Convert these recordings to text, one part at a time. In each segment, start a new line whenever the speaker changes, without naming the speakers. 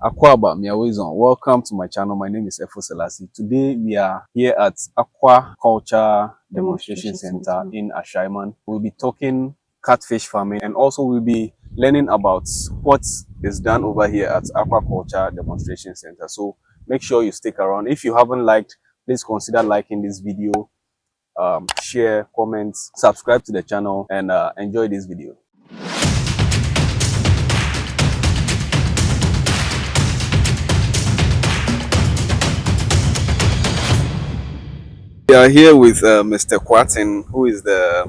Akwaba Miawizon. Welcome to my channel. My name is Efo Selassie. Today we are here at Aquaculture Demonstration Center in Ashaiman. We'll be talking catfish farming and also we'll be learning about what is done over here at Aquaculture Demonstration Center. So make sure you stick around. If you haven't liked, please consider liking this video, share, comment, subscribe to the channel, and enjoy this video. We are here with Mr. Kwateng, who is the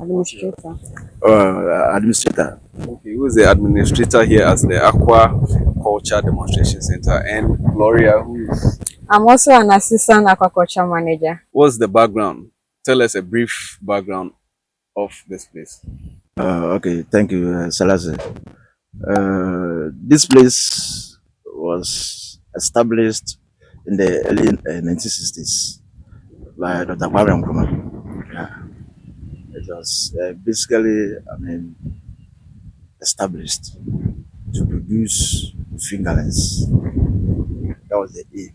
administrator.
Okay, who is the administrator here at the Aquaculture Demonstration Center, and Gloria, who is...
I'm also an assistant aquaculture manager.
What's the background? Tell us a brief background of this place.
Okay, thank you, Selassie. This place was established in the early 1960s by Dr. Kwame Nkrumah. Yeah. It was basically, established to produce fingerlings. That was the aim,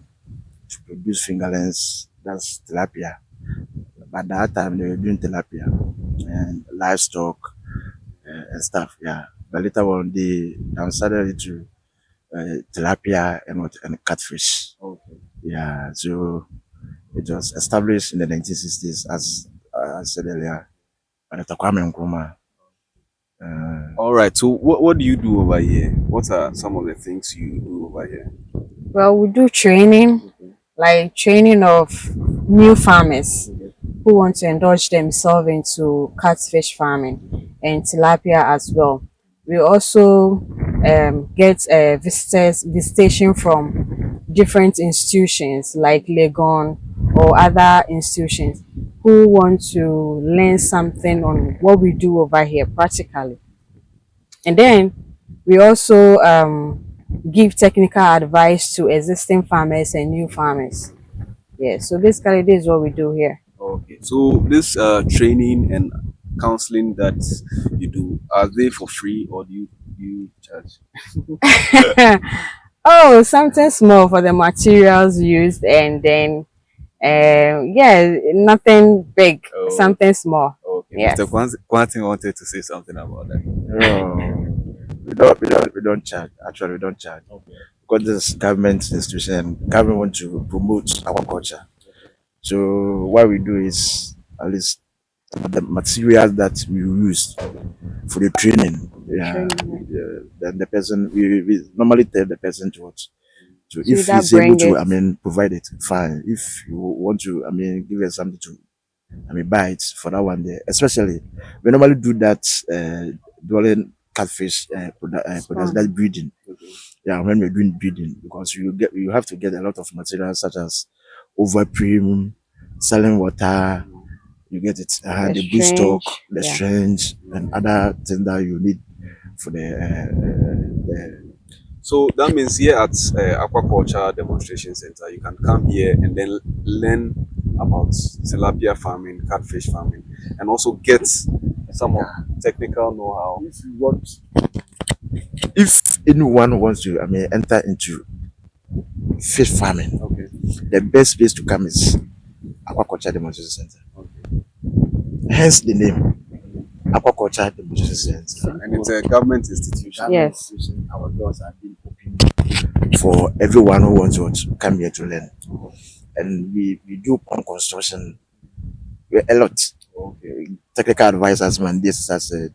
to produce fingerlings, that's tilapia. By that time, they were doing tilapia and livestock and stuff, yeah. But later on, they downsized it to tilapia and catfish.
Okay.
Yeah, so it was established in the 1960s, as I said earlier, by Dr. Kwame Nkrumah.
All right, so what do you do over here? What are some of the things you do over here?
Well, we do training, like training of new farmers who want to indulge themselves into catfish farming and tilapia as well. We also get visitation from different institutions like Legon or other institutions who want to learn something on what we do over here practically. And then we also give technical advice to existing farmers and new farmers. Yeah, so basically this is what we do here.
Okay, so this training and counseling that you do, are they for free or do you charge?
Oh, something small for the materials used, and then yeah, nothing big, something small.
Okay,
yes.
Mr. Kwateng wanted to say something about that.
We don't charge. Actually, we don't charge. Okay. Because this government institution and government want to promote aquaculture. So what we do is at least the materials that we use for the training. Yeah. Then the person we normally tell the person to watch. So if he's able to provide it, fine. If you want to give us something to buy it for that one there. Especially we normally do that during catfish products, that's breeding. Yeah, when we're doing breeding, because you have to get a lot of materials such as overprim, saline water, you get it, the broodstock, the strange, and other things that you need for the
So that means here at Aquaculture Demonstration Center, you can come here and then learn about tilapia farming, catfish farming, and also get some of technical know-how.
If anyone wants to enter into fish farming,
okay,
the best place to come is Aquaculture Demonstration Center.
Okay.
Hence the name Aquaculture Demonstration Center.
And it's a government institution.
Yes.
Our doors are being opened for everyone who wants to come here to learn. And we do pond construction a lot. Okay. Technical advisors, man, this as a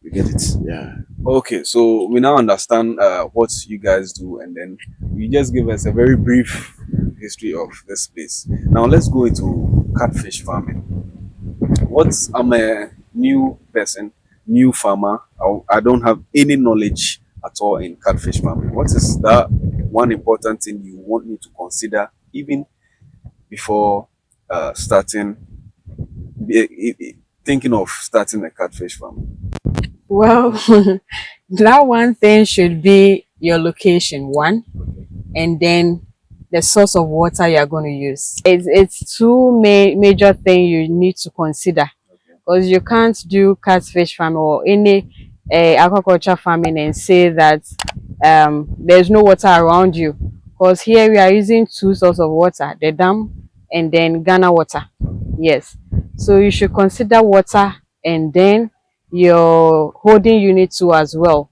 we get it. Yeah.
Okay, so we now understand what you guys do, and then you just give us a very brief history of this place. Now let's go into catfish farming. I'm a new person, new farmer. I don't have any knowledge at all in catfish farming. What is that one important thing you want me to consider even before thinking of starting a catfish farm?
Well, that one thing should be your location, one, and then the source of water you are going to use. It's two major things you need to consider, because you can't do catfish farming or any aquaculture farming and say that there's no water around you, because here we are using two sources of water, the dam and then Ghana water. Yes, so you should consider water and then your holding unit too as well.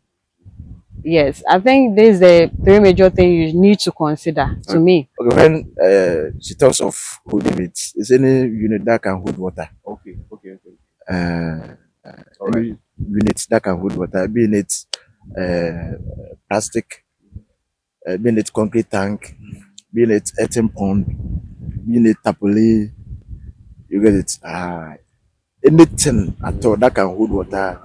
Yes, I think this is the three major things you need to consider to me.
Okay, when she talks of holding it, is any unit that can hold water.
Okay, okay, okay.
Uh,
All right.
any units that can hold water, being it plastic, being it concrete tank, being it earthen pond, being it tapoli, you get it. Anything at all that can hold water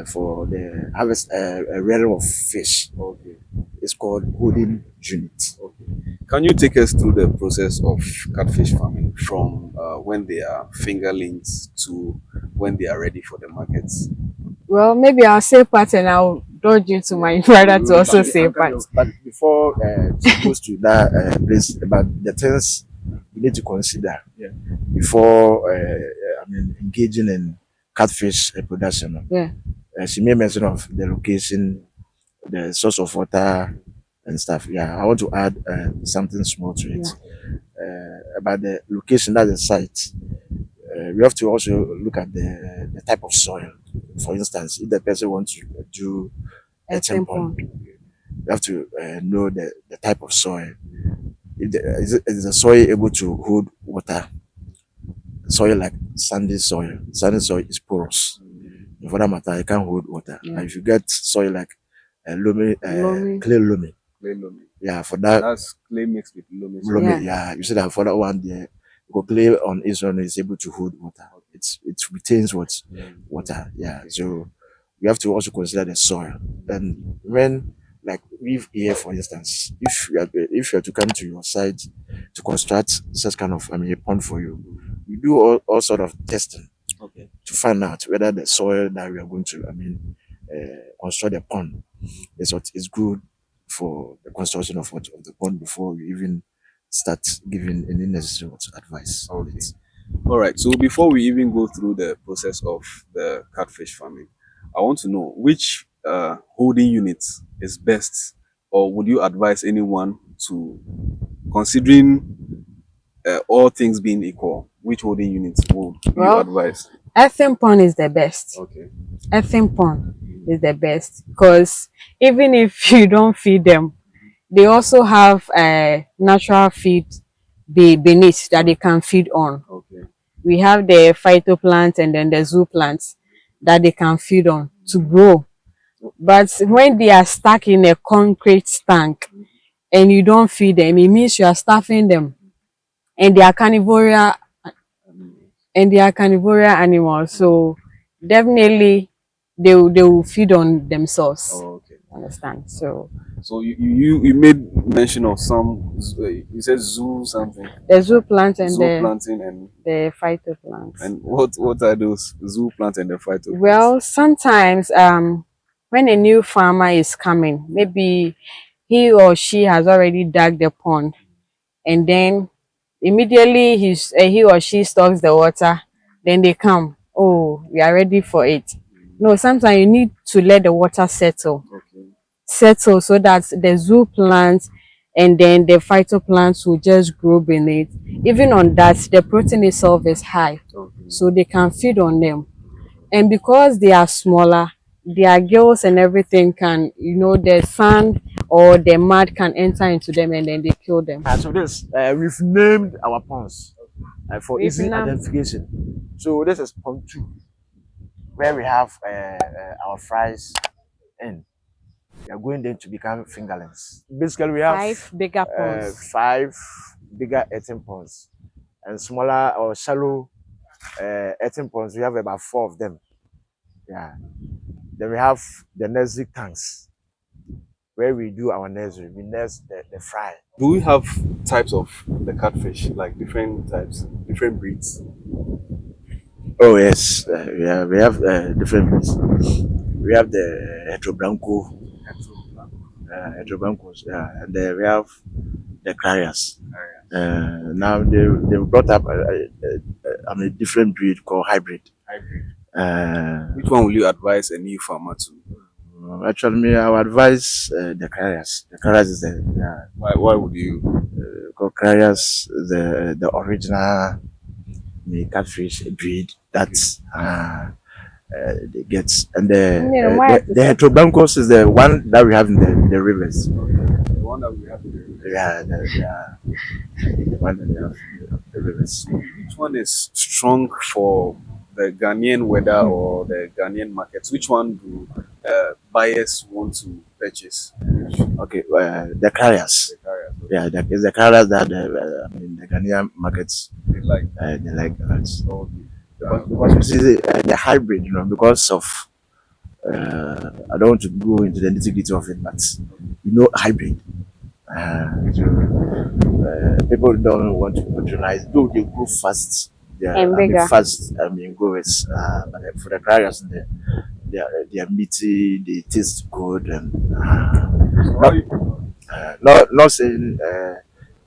for the harvest rearing of fish.
Okay.
It's called holding unit.
Okay. Can you take us through the process of catfish farming from when they are fingerlings to when they are ready for the markets?
Well, maybe I'll say part and I'll dodge you to my brother to also say part.
But before she goes to that place, about the things you need to consider before engaging in catfish production.
Yeah.
She made mention of the location, the source of water and stuff. Yeah, I want to add something small to it. About the location, that's the site. We have to also look at the type of soil. For instance, if the person wants to do a temple, you have to know the type of soil. Is the soil able to hold water? Soil like sandy soil. Sandy soil is porous. For that matter, it can't hold water.
Yeah.
And if you get soil like loamy,
Loamy.
clay loamy,
Clay loamy.
yeah, for that
That's clay mixed with loamy.
loamy, yeah, you see that for that one there, clay on its own is able to hold water. It retains water, yeah. So we have to also consider the soil. And when like we here, for instance, if you are to come to your site to construct such kind of a pond for you, we do all sort of testing.
Okay.
To find out whether the soil that we are going to, construct the pond is what is good for the construction of the pond before we even start giving any necessary advice.
Okay. All right. So before we even go through the process of the catfish farming, I want to know which holding unit is best, or would you advise anyone to, considering all things being equal, which holding unit would you advise?
Earthen pond is the best.
Okay.
Earthen pond is the best because even if you don't feed them, they also have a natural feed beneath that they can feed on.
Okay.
We have the phytoplants and then the zooplants that they can feed on to grow. But when they are stuck in a concrete tank and you don't feed them, it means you are starving them. And they are carnivorous animals. So definitely they will feed on themselves.
Oh, okay.
Understand? So
you made mention of some. You said zoo something.
the zooplants and
Zoo planting and
the phytoplants.
And what are those zoo plants and the phytoplants?
Well, sometimes when a new farmer is coming, maybe he or she has already dug the pond, and then immediately he or she stocks the water, then they come. Oh, we are ready for it. No, sometimes you need to let the water settle.
Okay.
Settle so that the zoo plants and then the phytoplants will just grow beneath. Even on that, the protein itself is high, so they can feed on them. And because they are smaller, their gills and everything can, the sand or the mud can enter into them and then they kill them.
So this we've named our ponds for
We've
easy
named-
identification. So this is pond 2, where we have our fries in. We are going then to become fingerlings. Basically, we have
5 bigger ponds.
5 bigger earthen ponds, and smaller or shallow earthen ponds. We have about 4 of them. Yeah. Then we have the nursery tanks, where we do our nursery. We nurse the fry.
Do we have types of the catfish, like different types, different breeds?
Oh yes, we have different breeds. We have the heterobranco, and then we have the carriers. Now they brought up a different breed called hybrid.
Which one will you advise a new farmer to?
Actually, me, I would advise the carriers. The carriers is the
Why would you?
call carriers the original the catfish breed that they get, and the heteroblancos is the one that we have in the rivers.
The one that we have in the rivers.
Yeah, the one that we have in the rivers.
Which one is strong for the Ghanaian weather or the Ghanaian markets? Which one do buyers want to purchase?
Okay, the carriers.
The carriers.
Yeah, it's the carriers that the Ghanaian markets
They like.
they like that.
Okay.
Because you see the hybrid, because of I don't want to go into the nitty-gritty of it, but hybrid. People don't want to patronize, though they grow fast. They
And
are
bigger.
fast. Growers. But for the carriers, they are meaty. They taste good, and not saying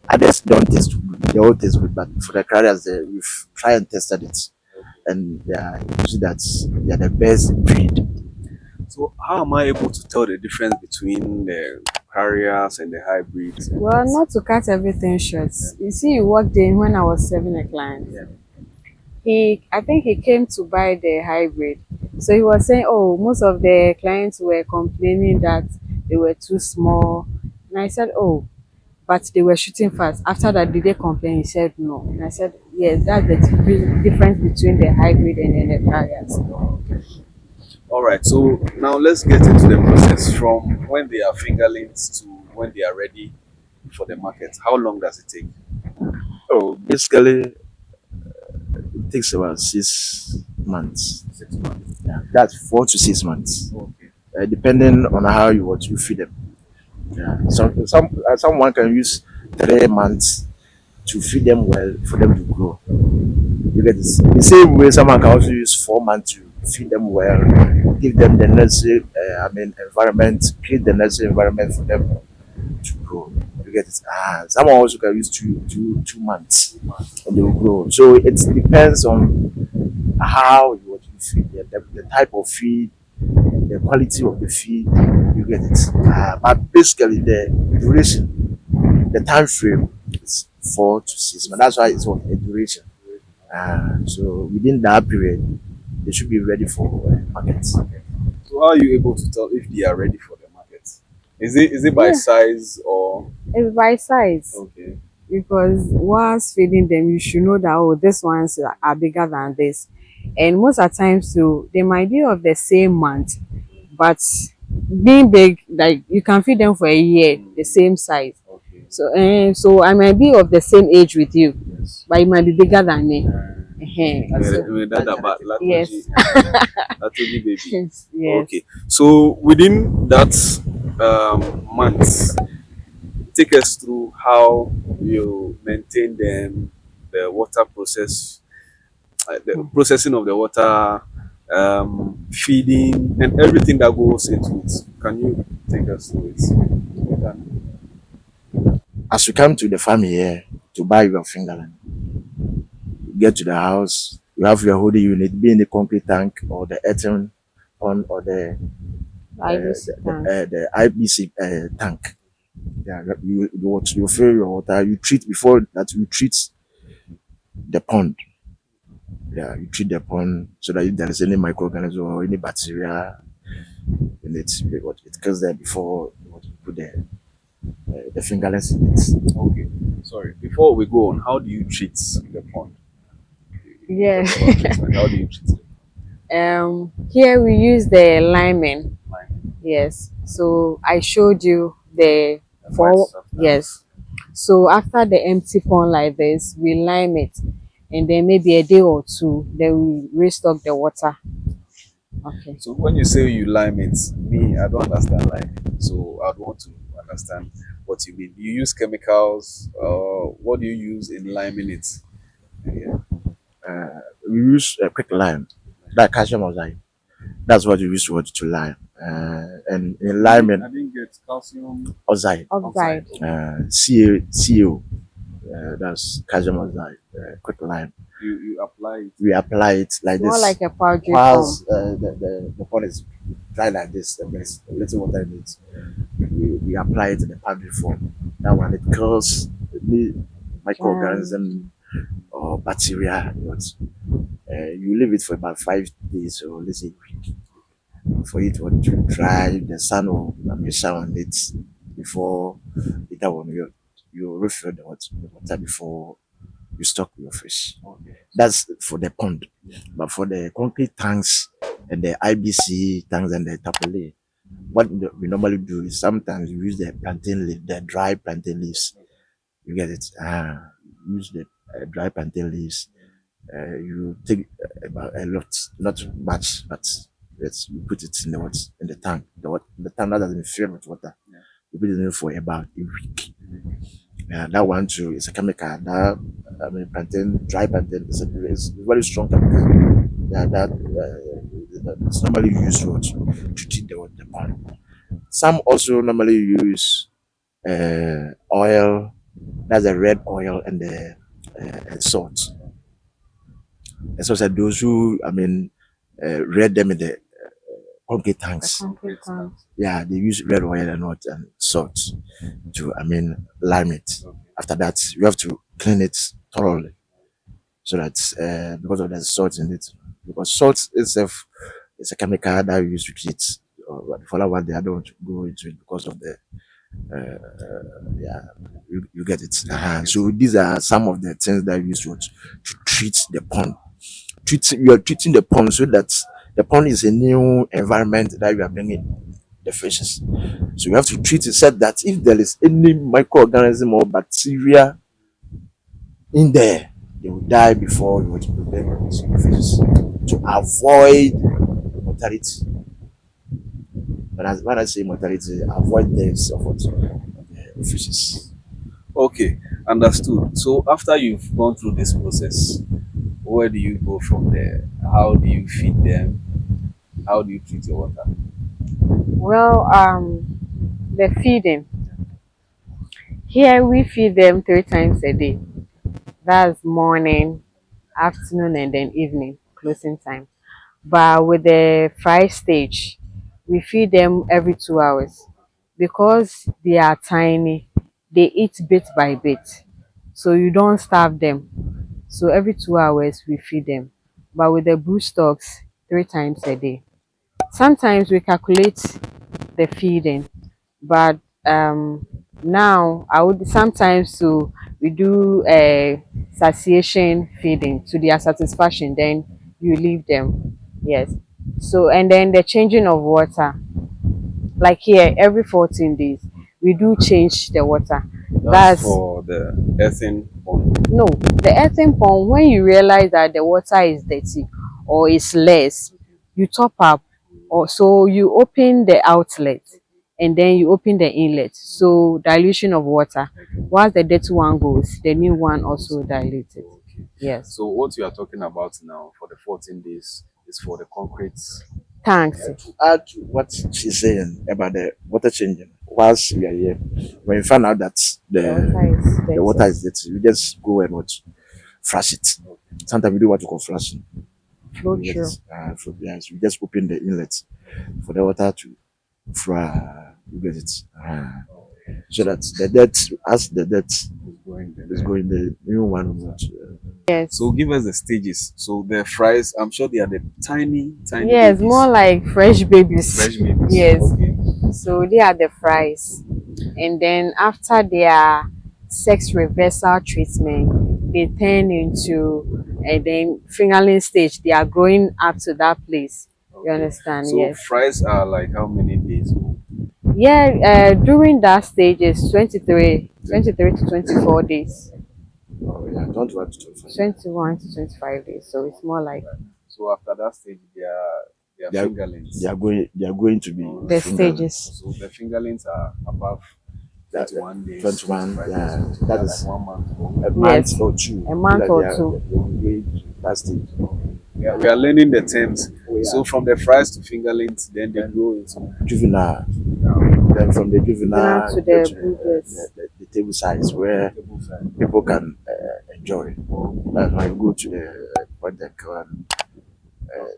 others don't taste good. They all taste good, but for the carriers, we've tried and tested it, and you see that they are the best breed.
So how am I able to tell the difference between the carriers and the hybrids?
Well, not to cut everything short. You see, you walked in when I was serving a client. I think he came to buy the hybrid. So he was saying, oh, most of the clients were complaining that they were too small. And I said, oh, but they were shooting fast. After that, did they complain? He said no. And I said, yes, that's the difference between the hybrid and the carriers.
All right. So now let's get into the process from when they are fingerlings to when they are ready for the market. How long does it take?
Oh, basically, it takes about 6 months.
6 months.
Yeah, that's 4 to 6 months,
Okay.
depending on how you feed them. Yeah, someone can use 3 months to feed them well for them to grow. You get this. The same way, someone can also use 4 months to feed them well, give them the necessary, environment, create the necessary environment for them to grow. You get it. Someone also can use two months, and they will grow. So it depends on how you want to feed them, the type of feed, the quality of the feed. You get it. But basically, the duration, the time frame is 4 to 6 months. That's why it's what a duration. So within that period, they should be ready for markets.
So how are you able to tell if they are ready for the market? Is it by size or?
It's by size.
Okay.
Because whilst feeding them, you should know that, oh, these ones are bigger than this. And most of the times too, they might be of the same month, but being big, like you can feed them for a year, the same size.
Okay.
So I might be of the same age with you,
Yes.
but it might be bigger than me. Yes.
Latoji baby.
Yes.
Okay. So within that month, take us through how you maintain them, the water process, the processing of the water, feeding, and everything that goes into it. Can you take us through it?
As you come to the farm here to buy your fingerling, you get to the house, you have your holding unit, be in the concrete tank or the earthen pond or the IBC tank. Yeah, you fill your water. You treat before that. You treat the pond. Yeah, you treat the pond so that if there is any microorganism or any bacteria in it, it kills them before you put the fingerlings in it.
Okay. Sorry. Before we go on, how do you treat the pond?
Yeah.
How do you treat it?
Here we use the lineman.
Lime.
Yes. So I showed you the four.
white stuff.
Yes. So after the empty pond like this, we lime it, and then maybe a day or two, then we restock the water. Okay.
So when you say you lime it, me, I don't understand lime. So I'd want to understand what you mean. You use chemicals, what do you use in liming it? Yeah.
We use a quick lime, that calcium oxide. That's what we use to lime. And in liming,
I didn't get calcium
oxide,
Oxide.
CO, that's calcium oxide, quick lime.
You apply it.
We apply it like
More
this.
like a powder
Whilst the pond is dry like this, the best. Little water in it. We apply it in the powdery form. That one it kills the microorganism or bacteria. You leave it for about 5 days or let's say a week for it to dry. The sun will shine on it before later on you refill the water before you stock your fish. That's for the pond. But for the concrete tanks and the IBC tanks and the tapole, what we normally do is sometimes we use the plantain leaf, the dry plantain leaves. You get it? Use the dry plantain leaves. You take about a lot, not much, but you put it in the tank. The tank that doesn't fill with water. You put it in for about a week. That one too is a chemical. Dry plantain is a very strong chemical. It's normally used to treat the pond. Some also normally use oil, that's the red oil and the salt. And so that those who read them in the concrete tanks. Yeah, they use red oil and salt to lime it. After that, you have to clean it thoroughly, so that because of the salt in it, because salt itself is a chemical that we use to treat. For that one, I don't go into it because of the you get it. So these are some of the things that we use to treat the pond. You are treating the pond so that the pond is a new environment that you are bringing the fishes. So you have to treat it so that if there is any microorganism or bacteria in there, they will die before you want to prepare the fishes to avoid mortality. But when I say mortality, avoid deaths of the fishes.
Okay, understood. So after you've gone through this process, where do you go from there? How do you feed them? How do you treat your water?
Well, the feeding. Here we feed them 3 times a day. That's morning, afternoon, and then evening, closing time. But with the fry stage, we feed them every 2 hours. Because they are tiny, they eat bit by bit. So you don't starve them. So every 2 hours we feed them. But with the bush stocks, 3 times a day. Sometimes we calculate the feeding, but now I would sometimes we do a satiation feeding to their satisfaction, then you leave them. Yes. So and then the changing of water, like here every 14 days we do change the water.
That's for the earthen pond.
No, the earthen pond, when you realize that the water is dirty or is less, you top up, or so you open the outlet and then you open the inlet. So dilution of water. Once the dirty one goes, the new one also diluted. Yes.
So what you are talking about now for the 14 days is for the concrete
Thanks.
To add to what she's saying about the water changing, whilst we are here, when you find out that the water is dirty, you just go and flush it. Sometimes we do what we call flushing.
Flow through.
Yes, we just open the inlet for the water to flow. You get it. So that the dirt, as the dirt is going, the new one will
Yes.
So give us the stages. So the fries, I'm sure they are the tiny
Yes,
babies.
more like fresh babies.
Fresh babies.
Yes.
Okay.
So they are the fries. And then after their sex reversal treatment, they turn into and then fingerling stage. They are growing up to that place.
Okay.
You understand?
So
yes.
fries are like how many days old?
Yeah, during that stage is 23 to 24 days.
Oh yeah, 21 to 25.
21 to 25 days. So it's more like
So after that stage, they are fingerlings.
They are going to be
the stages.
So the fingerlings are above 21 days.
21, yeah.
So
That
like
is
1 month.
a month
Yes.
or two.
A month
Like
or
they are-
two.
they will go to that stage.
We are learning the terms.
Yeah.
So from the fries to fingerlings, then they go into
Juvenile. Then from the juvenile
To
you
the
get to,
brooders.
the table size where people can enjoy. That's why you go to the point that can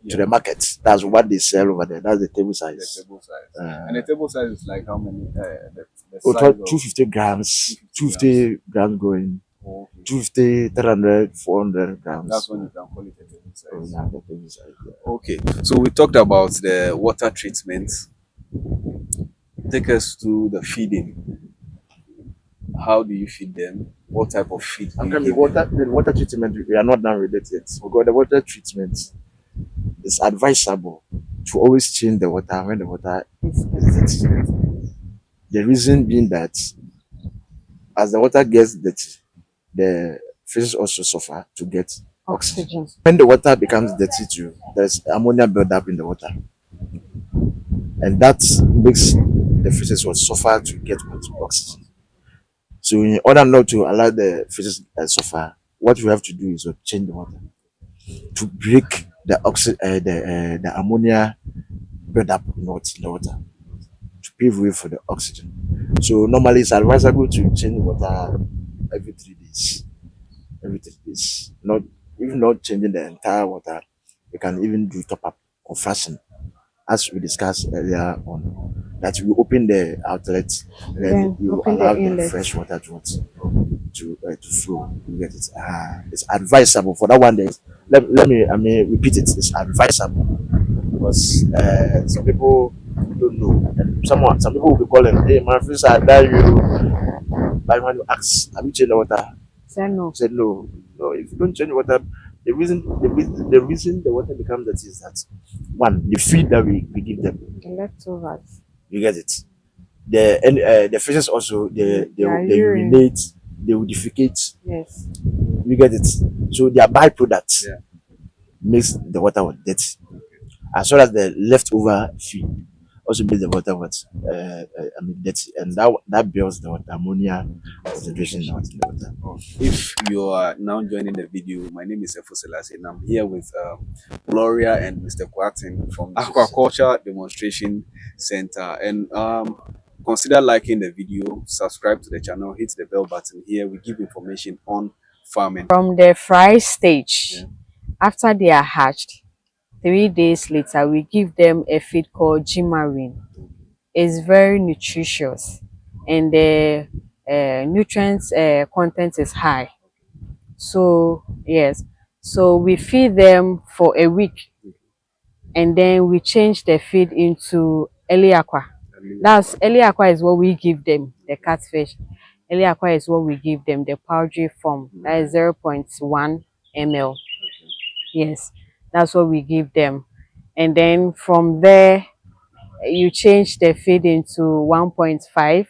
to the market. That's what they sell over there. That's the table size.
The table size. And the table size is like how many? The
Oh,
size of
250 grams,
250
250 grams going,
Oh, okay.
250, 300, 400 grams.
That's when you can call it a table size.
Oh, yeah, the table size. Yeah.
Okay, so we talked about the water treatment. Take us to the feeding. How do you feed them? What type of feed do
I'm
you
coming.
give
Water,
them?
the water treatment, we are not done with it yet. Because the water treatment is advisable to always change the water when the water is dirty. The reason being that as the water gets dirty, the fishes also suffer to get oxygen. When the water becomes dirty too, there's ammonia buildup in the water. And that makes the fishes will suffer to get oxygen. So in order not to allow the fishes suffer, what we have to do is to change the water to break the ammonia buildup in the water to pave way for the oxygen. So normally it's advisable to change water every 3 days. Every 3 days. Not even not changing the entire water, you can even do top up or fashion, as we discussed earlier on. That we open the outlet, then you allow the fresh water to flow. You get it? It's advisable for that one day. Let me repeat it. It's advisable because some people don't know. And some people will be calling, hey, my friends are dying. But when you ask, have you changed the water?
Said no.
Said no. No, if you don't change the water, the reason the water becomes dirty is that one, the feed that we give them.
The leftovers.
You get it? The fishes also they urinate, they will defecate.
Yes.
You get it? So their byproducts makes the water dirty. As well as the leftover feed also makes the water dirty, and that builds the water ammonia concentration in the water.
If you are now joining the video, my name is Efo Selassie and I'm here with Gloria and Mr. Kwateng from Aquaculture Demonstration Center. And consider liking the video, subscribe to the channel, hit the bell button. Here we give information on farming.
From the fry stage, after they are hatched, 3 days later, we give them a feed called Gimarine. It's very nutritious and the nutrients content is high. So yes, so we feed them for a week and then we change the feed into early aqua. That's early aqua is what we give them, the catfish. Early aqua is what we give them, the powdery form. That is 0.1 ml. Yes, that's what we give them. And then from there, you change the feed into 1.5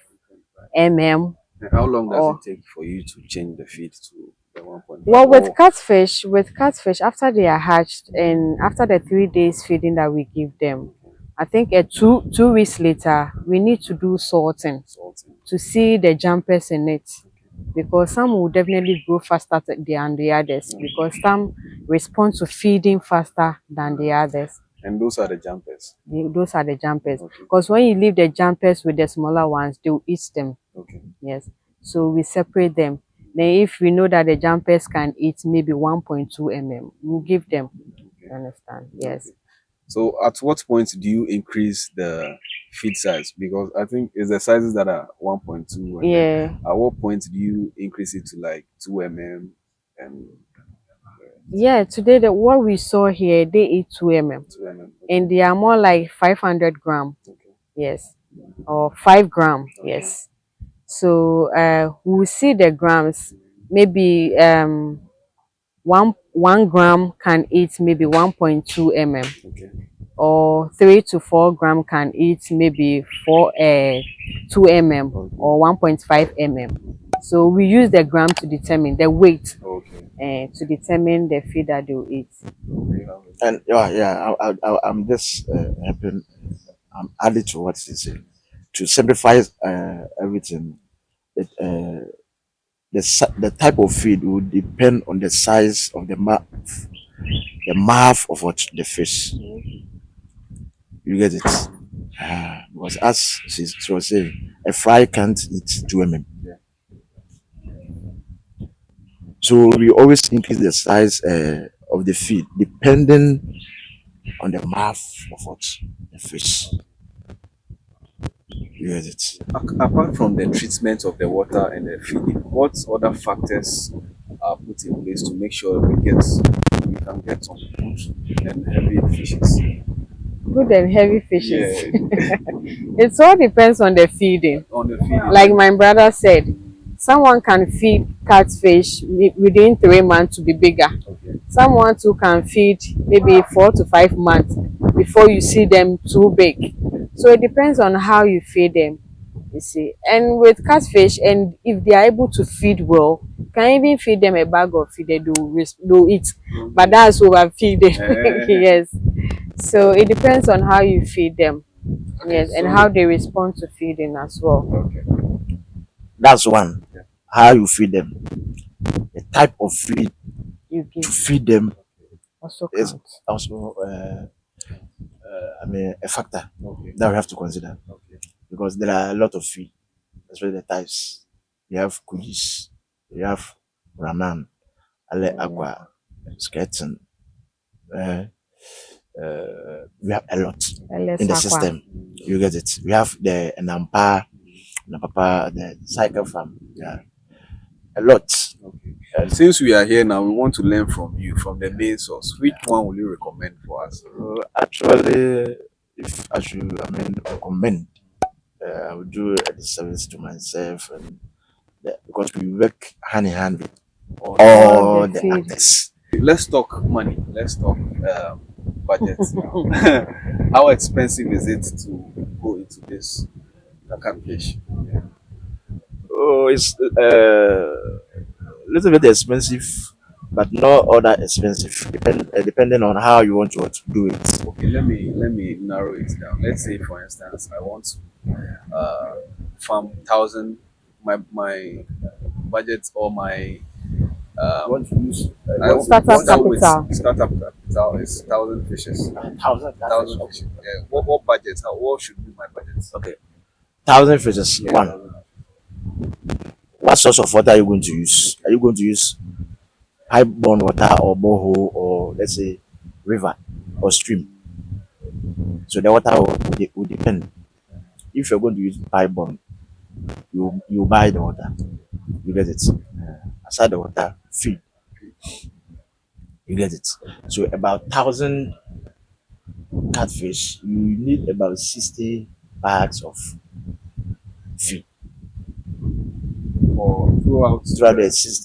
mm.
How long does it take for you to change the feed to the 1.5?
Well, with catfish, after they are hatched and after the 3 days feeding that we give them, I think two weeks later, we need to do sorting to see the jumpers in it. Because some will definitely grow faster than the others, because some respond to feeding faster than the others.
And those are the jumpers?
Those are the jumpers. Because when you leave the jumpers with the smaller ones, they will eat them.
Okay.
Yes. So we separate them. Then if we know that the jumpers can eat maybe 1.2 mm, we'll give them. Okay. You understand? Yes.
Okay. So at what point do you increase the feed size? Because I think it's the sizes that are 1.2 mm.
Yeah.
At what point do you increase it to like 2 mm? And
yeah, today what we saw here, they eat 2 mm.
2 mm. Okay.
And they are more like 500 gram.
Okay.
Yes. Or 5 gram. Okay. Yes. So we'll see the grams. Maybe 1 gram can eat maybe 1.2 mm.
Okay.
Or 3 to 4 gram can eat maybe 2 mm. Okay. Or 1.5 mm. So we use the gram to determine the weight. Okay. To determine the feed that they will eat.
And I'm just helping. I'm adding to what he said to simplify everything. The type of feed will depend on the size of the mouth of what the fish. You get it? Because as she was saying, a fry can't eat 2 mm. So we always increase the size of the feed depending on the mouth of what the fish. You get it.
Apart from the treatment of the water and the feeding, what other factors are put in place to make sure we can get some good and heavy fishes?
Good and heavy fishes.
Yeah,
It all depends on the feeding.
on the feeding.
Like my brother said, someone can feed catfish within 3 months to be bigger.
Okay.
Someone too can feed maybe 4 to 5 months before you see them too big. So it depends on how you feed them, you see. And with catfish, and if they are able to feed well, you can even feed them a bag of feed, they'll eat. But that's overfeeding. Yes. So it depends on how you feed them. Yes, and how they respond to feeding as well.
Okay.
That's one. How you feed them. The type of feed
You
to
give
feed them
also
is
counts.
also a factor
Okay.
that we have to consider,
Okay.
because there are a lot of feed, especially the types. You have kudis, you have raman, ale aqua, skeleton. We have a lot in the system. You get it. We have the nampa, the cycle farm. Yeah, a lot.
Okay. Since we are here now, we want to learn from you, from the main source. Which one will you recommend for us?
Actually, if I should, recommend, I would do a disservice to myself, and because we work hand in hand with all the
feed.
actors.
Let's talk money. Let's talk budget now. How expensive is it to go into this catfish?
Oh, it's little bit expensive, but not all that expensive. Depending on how you want to do it.
Okay, let me narrow it down. Let's say, for instance, I want to farm 1,000. My budget or my
Want to use
Startup capital.
Startup capital is 1,000 fishes. 1,000 fishes. Yeah. What budget? What should be my budget?
Okay, 1,000 fishes.
Yeah,
One.
1,000.
What source of water are you going to use? Are you going to use pipe-borne water or borehole, or let's say river or stream? So the water will depend. If you're going to use pipe-borne, you buy the water. You get it. Aside the water, feed. You get it. So about 1,000 catfish, you need about 60 bags of feed
For throughout
the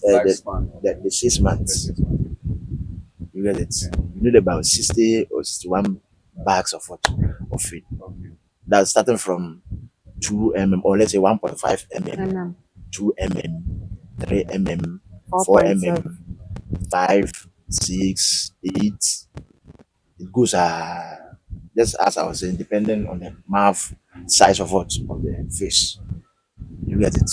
lifespan.
the 6 months. You get it. You need about 60 or 61 bags of feed.
Okay.
That's starting from 2 mm, or let's say 1.5 mm,
Mm.
2 mm, 3 mm, 4
4.7.
mm, 5, 6, 8. It goes just as I was saying, depending on the mouth size of the fish. You get it.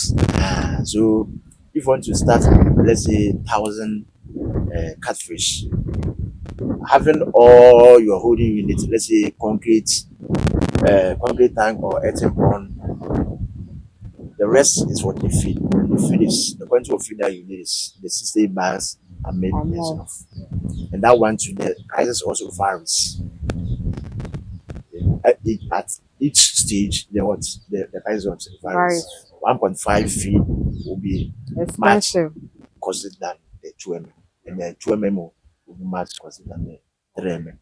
So if you want to start, let's say 1,000 catfish, having all your holding units, let's say concrete tank or earthen pond, the rest is what they feed. The feed is the quantity of feed that you need is the 60 bags are made enough. And that one too, the prices also varies. At each stage, the price of varies. 1.5 feet will be much
Expensive.
costly than the 2 mm, and the 2 mm will be much costly than the 3 mm.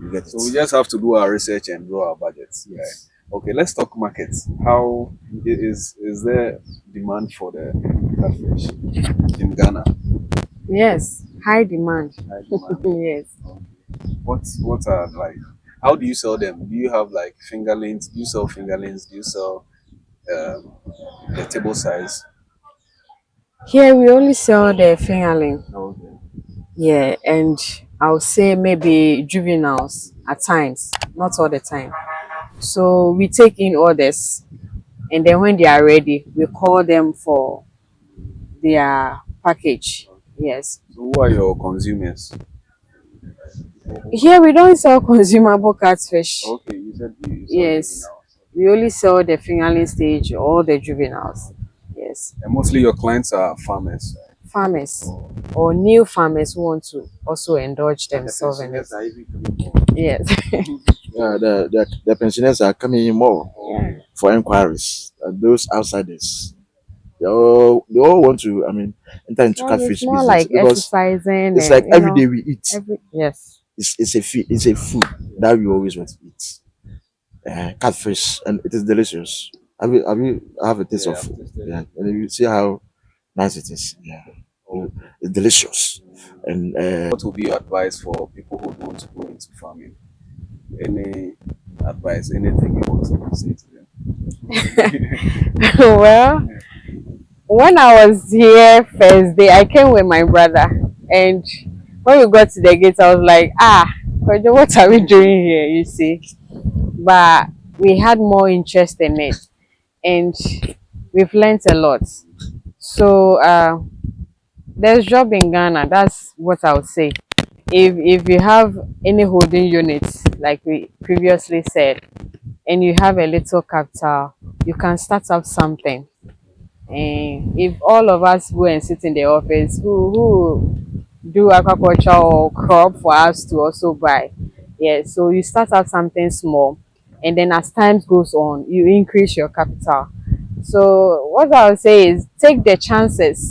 You get it.
So we just have to do our research and do our budgets.
Yes.
Right? Okay, let's talk markets. How is there demand for the catfish in Ghana?
Yes, high demand.
High demand.
Yes.
What are like? How do you sell them? Do you have like fingerlings? Do you sell fingerlings? Do you sell the table size?
Here we only sell the fingerling.
Okay.
Yeah, and I'll say maybe juveniles at times, not all the time. So we take in orders, and then when they are ready, we call them for their package. Yes.
So who are your consumers?
Here we don't sell consumable catfish.
Okay, you said you sell
Yes.
juveniles.
We only sell the fingerling stage or the juveniles. Yes.
And mostly your clients are farmers.
Farmers or new farmers who want to also indulge themselves in it. Yes.
Yeah, the pensioners are coming in more
Yeah.
for inquiries. Those outsiders, they all want to. I mean, enter into
Well, it's
catfish
more
business
like
because
exercising
it's like
and
every day we eat.
yes.
It's a food that we always want to eat. Catfish, and it is delicious. Have you have a taste
Yeah,
of
I've tasted
yeah,
it.
and you see how nice it is. Yeah,
Oh,
it's delicious, and
what will be your advice for people who want to go into farming? Any advice, anything you want to say to them?
Well, when I was here first day, I came with my brother, and when we got to the gate, I was like, ah, Kojo, what are we doing here? You see, but we had more interest in it, and we've learned a lot. So there's job in Ghana. That's what I would say. If you have any holding units, like we previously said, and you have a little capital, you can start up something. And if all of us go and sit in the office, who do aquaculture or crop for us to also buy? Yeah, so you start out something small, and then as time goes on, you increase your capital. So what I would say is take the chances,